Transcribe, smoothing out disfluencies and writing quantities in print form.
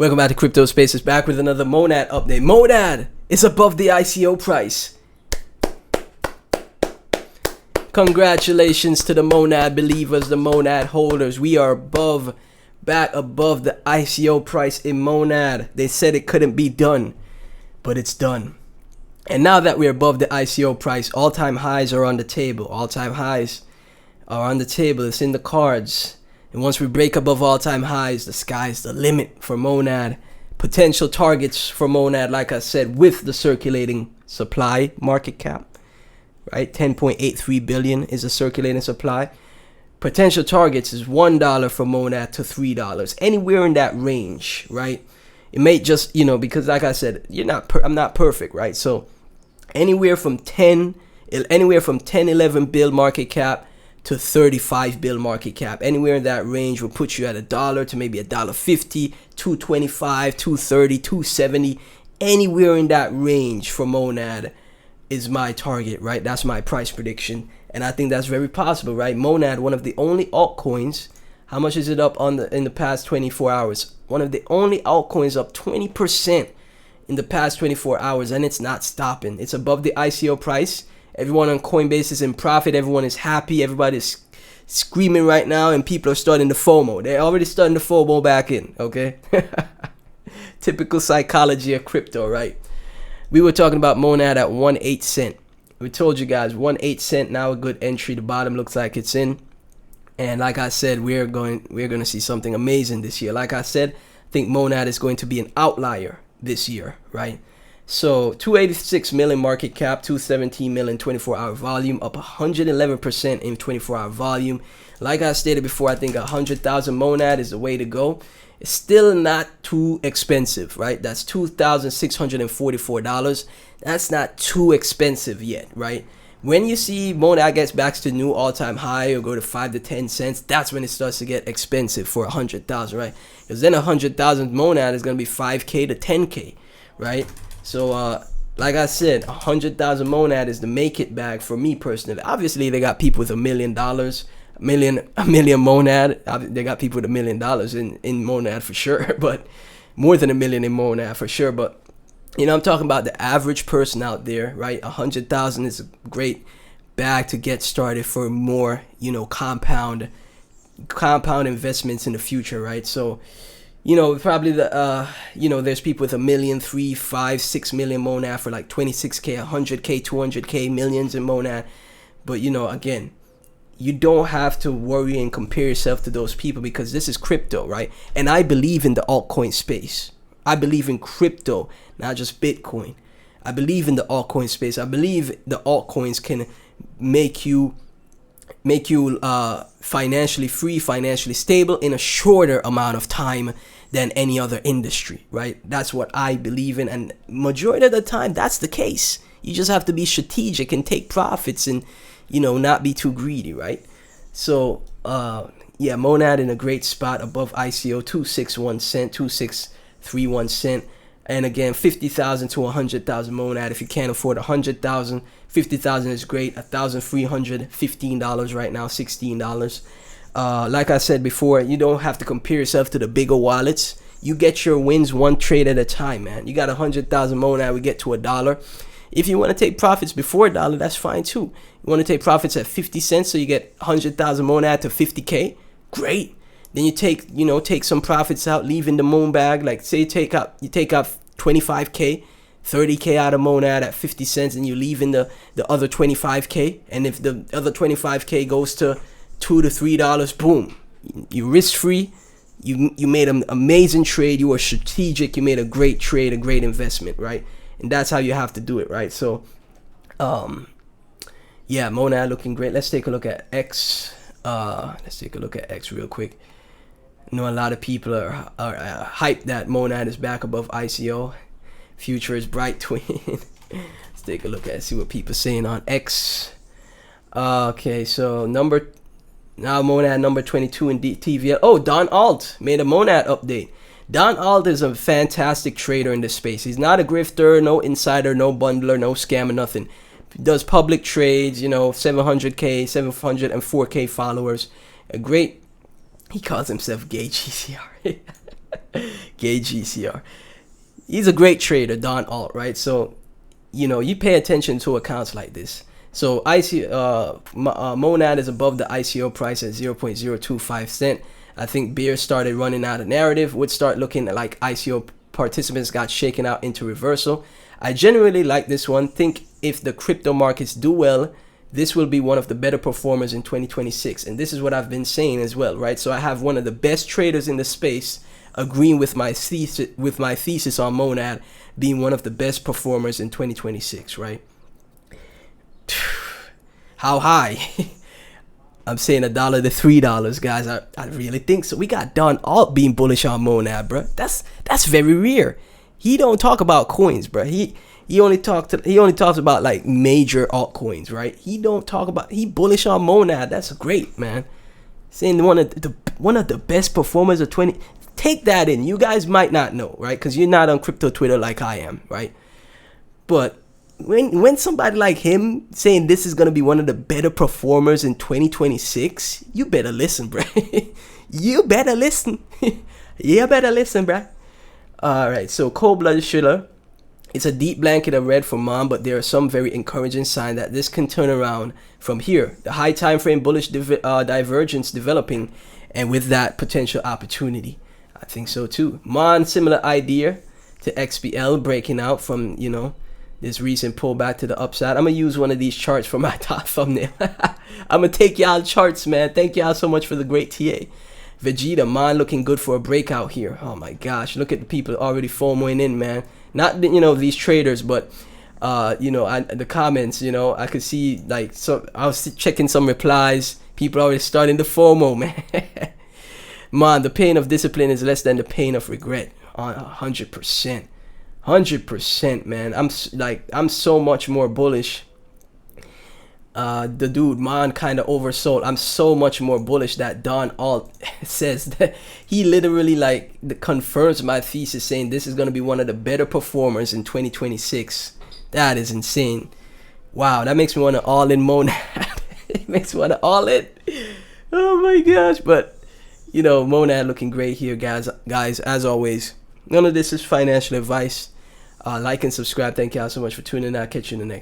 Welcome back to Crypto Spaces, back with another Monad update. Monad is above the ICO price. Congratulations to the Monad believers, the Monad holders. We are back above the ICO price in Monad. They said it couldn't be done, but it's done. And now that we're above the ICO price, all-time highs are on the table. All-time highs are on the table. It's in the cards. And once we break above all-time highs, the sky's the limit for Monad. Potential targets for Monad, like I said, with the circulating supply market cap, right? 10.83 billion is the circulating supply. Potential targets is $1 for Monad to $3. Anywhere in that range, right? It may just, because like I said, I'm not perfect, right? So anywhere from 11 bill market cap to 35 bill market cap, anywhere in that range will put you at $1 to maybe $1.50, $2.25, $2.30, $2.70. Anywhere in that range for Monad is my target, right? That's my price prediction, and I think that's very possible, right? Monad, one of the only altcoins. How much is it up in the past 24 hours? One of the only altcoins up 20% in the past 24 hours, and it's not stopping. It's above the ICO price. Everyone on Coinbase is in profit. Everyone is happy. Everybody's screaming right now, and people are starting to FOMO. They're already starting to FOMO back in, okay? Typical psychology of crypto, right? We were talking about Monad at 1.8 cent. We told you guys 1.8 cent, now a good entry. The bottom looks like it's in. And like I said, we're going to see something amazing this year. Like I said, I think Monad is going to be an outlier this year, right? So 286 million market cap, 217 million 24-hour volume, up 111% in 24-hour volume. Like I stated before, I think 100,000 Monad is the way to go. It's still not too expensive, right? That's $2,644. That's not too expensive yet, right? When you see Monad gets back to new all-time high or go to 5 to 10 cents, that's when it starts to get expensive for 100,000, right? Because then 100,000 Monad is going to be 5K to 10K, right? So, like I said, 100,000 Monad is the make it bag for me personally. Obviously, they got people with $1 million, a million Monad. They got people with $1 million in Monad for sure, but more than $1 million in Monad for sure. But I'm talking about the average person out there, right? 100,000 is a great bag to get started for more, compound investments in the future, right? So, probably there's people with $1 million, 3, 5, 6 million Monad for like 26K, 100K, 200K, millions in Monad. But, again, you don't have to worry and compare yourself to those people because this is crypto, right? And I believe in the altcoin space. I believe in crypto, not just Bitcoin. I believe in the altcoin space. I believe the altcoins can make you financially free, financially stable in a shorter amount of time than any other industry, right? That's what I believe in, and majority of the time that's the case. You just have to be strategic and take profits and not be too greedy, right? So Monad in a great spot above ICO, 261 cent, 2631 cent. And again, 50,000 to 100,000 Monad. If you can't afford 100,000, 50,000 is great. $1,315 right now, $16. Like I said before, you don't have to compare yourself to the bigger wallets. You get your wins one trade at a time, man. You got 100,000 Monad, we get to $1. If you want to take profits before $1, that's fine too. You want to take profits at 50 cents, so you get 100,000 Monad to 50K. Great. Then you take some profits out, leave in the Mon bag. Like say you take out 25K, 30K out of Monad at 50 cents, and you leave in the other 25K. And if the other 25K goes to $2 to $3, boom, you risk free. You made an amazing trade. You were strategic. You made a great trade, a great investment, right? And that's how you have to do it, right? So, Monad looking great. Let's take a look at X. Let's take a look at X real quick. I know a lot of people are hyped that Monad is back above ICO. Future is bright, twin. Let's take a look at see what people are saying on X. Okay, so Monad number 22 in TVL. Oh, Don Alt made a Monad update. Don Alt is a fantastic trader in this space. He's not a grifter, no insider, no bundler, no scammer, nothing. He does public trades, 700K, 704K followers. A great, he calls himself gay GCR. KGCR. He's a great trader, Don Alt, right? So, you know, you pay attention to accounts like this. So Monad is above the ICO price at 0.025 cent. I think beer started running out of narrative, would start looking like ICO participants got shaken out into reversal. I generally like this one. Think if the crypto markets do well, this will be one of the better performers in 2026. And this is what I've been saying as well, right? So I have one of the best traders in the space agreeing with my thesis on Monad being one of the best performers in 2026, right? How high? I'm saying $1 to $3, guys. I really think so. We got Don Alt being bullish on Monad, bro. That's very rare. He don't talk about coins, bro. He only talks about like major altcoins, right? He bullish on Monad. That's great, man. Saying one of the best performers of 20. Take that in. You guys might not know, right? Because you're not on crypto Twitter like I am, right? But when somebody like him saying this is gonna be one of the better performers in 2026, you better listen, bro. You better listen. You better listen, bro. All right, so cold-blooded Schiller. It's a deep blanket of red for Mom, but there are some very encouraging signs that this can turn around from here. The high time frame bullish divergence developing, and with that potential opportunity. I think so too. Mon, similar idea to XPL, breaking out from, you know, this recent pullback to the upside. I'm gonna use one of these charts for my top thumbnail. I'm gonna take y'all charts, man. Thank y'all so much for the great TA. Vegeta, Mon looking good for a breakout here. Oh my gosh, look at the people already FOMOing in, man. Not, you know, these traders, but you know, the comments, you know, I could see like, so I was checking some replies. People already starting to FOMO, man. Man, the pain of discipline is less than the pain of regret. 100%. 100%, man. I'm so much more bullish. The dude, man, kind of oversold. I'm so much more bullish that Don Alt says that he literally like confirms my thesis, saying this is going to be one of the better performers in 2026. That is insane. Wow, that makes me want to all in Monad. It makes me want to all in. Oh my gosh, but you know, Monad looking great here, guys. As always, none of this is financial advice. Like and subscribe. Thank y'all so much for tuning in. I'll catch you in the next.